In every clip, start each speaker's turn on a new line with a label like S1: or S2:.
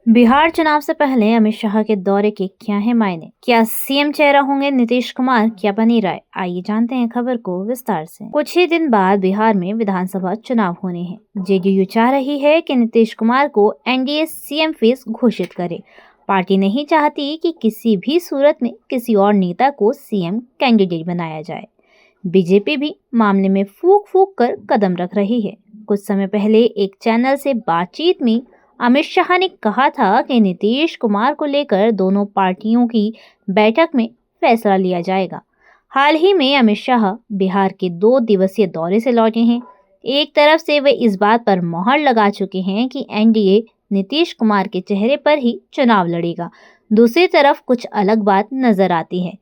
S1: बिहार चुनाव से पहले अमित शाह के दौरे के क्या है मायने? क्या सीएम चेहरा होंगे नीतीश कुमार? क्या बनी राय? आइए जानते हैं खबर को विस्तार से। कुछ ही दिन बाद बिहार में विधानसभा चुनाव होने हैं। जेडीयू चाह रही है कि नीतीश कुमार को एनडीए सीएम फेस घोषित करे। पार्टी नहीं चाहती कि किसी भी सूरत में किसी और नेता को सीएम कैंडिडेट बनाया जाए। बीजेपी भी मामले में फूंक फूंक कर कदम रख रही है। कुछ समय पहले एक चैनल से बातचीत में अमित शाह ने कहा था कि नीतीश कुमार को लेकर दोनों पार्टियों की बैठक में फैसला लिया जाएगा। हाल ही में अमित शाह बिहार के 2 दिवसीय दौरे से लौटे हैं। एक तरफ से वे इस बात पर मोहर लगा चुके हैं कि एनडीए नीतीश कुमार के चेहरे पर ही चुनाव लड़ेगा। दूसरी तरफ कुछ अलग बात नजर आती है।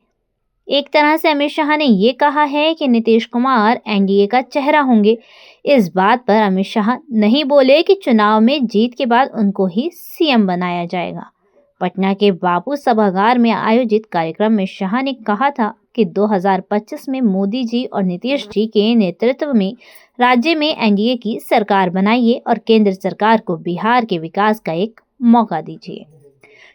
S1: एक तरह से अमित शाह ने ये कहा है कि नीतीश कुमार एनडीए का चेहरा होंगे। इस बात पर अमित शाह नहीं बोले कि चुनाव में जीत के बाद उनको ही सीएम बनाया जाएगा। पटना के बापू सभागार में आयोजित कार्यक्रम में शाह ने कहा था कि 2025 में मोदी जी और नीतीश जी के नेतृत्व में राज्य में एनडीए की सरकार बनाइए और केंद्र सरकार को बिहार के विकास का एक मौका दीजिए।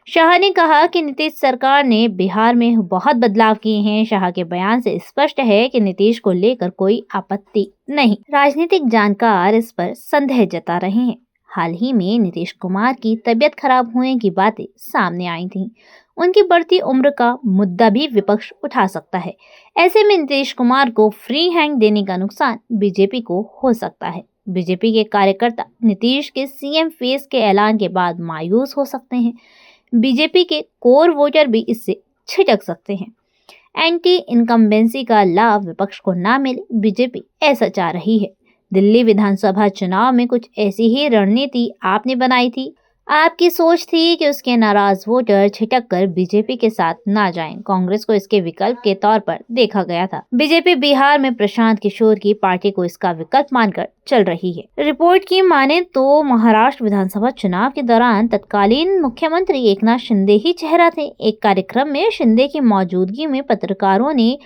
S1: शाह ने कहा कि नीतीश सरकार ने बिहार में बहुत बदलाव किए हैं। शाह के बयान से स्पष्ट है कि नीतीश को लेकर कोई आपत्ति नहीं। राजनीतिक जानकार इस पर संदेह जता रहे हैं। हाल ही में नीतीश कुमार की तबीयत खराब होने की बातें सामने आई थीं। उनकी बढ़ती उम्र का मुद्दा भी विपक्ष उठा सकता है। ऐसे में नीतीश कुमार को फ्री हैंड देने का नुकसान बीजेपी को हो सकता है। बीजेपी के कार्यकर्ता नीतीश के सीएम फेस के ऐलान के बाद मायूस हो सकते हैं। बीजेपी के कोर वोटर भी इससे छिटक सकते हैं। एंटी इनकम्बेंसी का लाभ विपक्ष को ना मिले, बीजेपी ऐसा चाह रही है। दिल्ली विधानसभा चुनाव में कुछ ऐसी ही रणनीति आपने बनाई थी। आपकी सोच थी कि उसके नाराज वोटर छिटक कर बीजेपी के साथ ना जाएं। कांग्रेस को इसके विकल्प के तौर पर देखा गया था। बीजेपी बिहार में प्रशांत किशोर की पार्टी को इसका विकल्प मानकर चल रही है। रिपोर्ट की माने तो महाराष्ट्र विधानसभा चुनाव के दौरान तत्कालीन मुख्यमंत्री एकनाथ शिंदे ही चेहरा थे। एक कार्यक्रम में शिंदे की मौजूदगी में पत्रकारों ने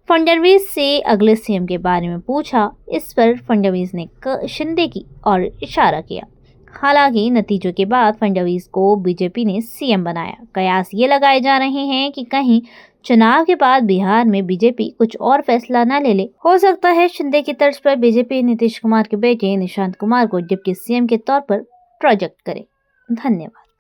S1: फडणवीस से अगले सीएम के बारे में पूछा। इस पर फडणवीस ने शिंदे की ओर इशारा किया। हालांकि नतीजों के बाद फडणवीस को बीजेपी ने सीएम बनाया। कयास ये लगाए जा रहे हैं कि कहीं चुनाव के बाद बिहार में बीजेपी कुछ और फैसला न ले। हो सकता है शिंदे की तर्ज पर बीजेपी नीतीश कुमार के बेटे निशांत कुमार को डिप्टी सीएम के तौर पर प्रोजेक्ट करे। धन्यवाद।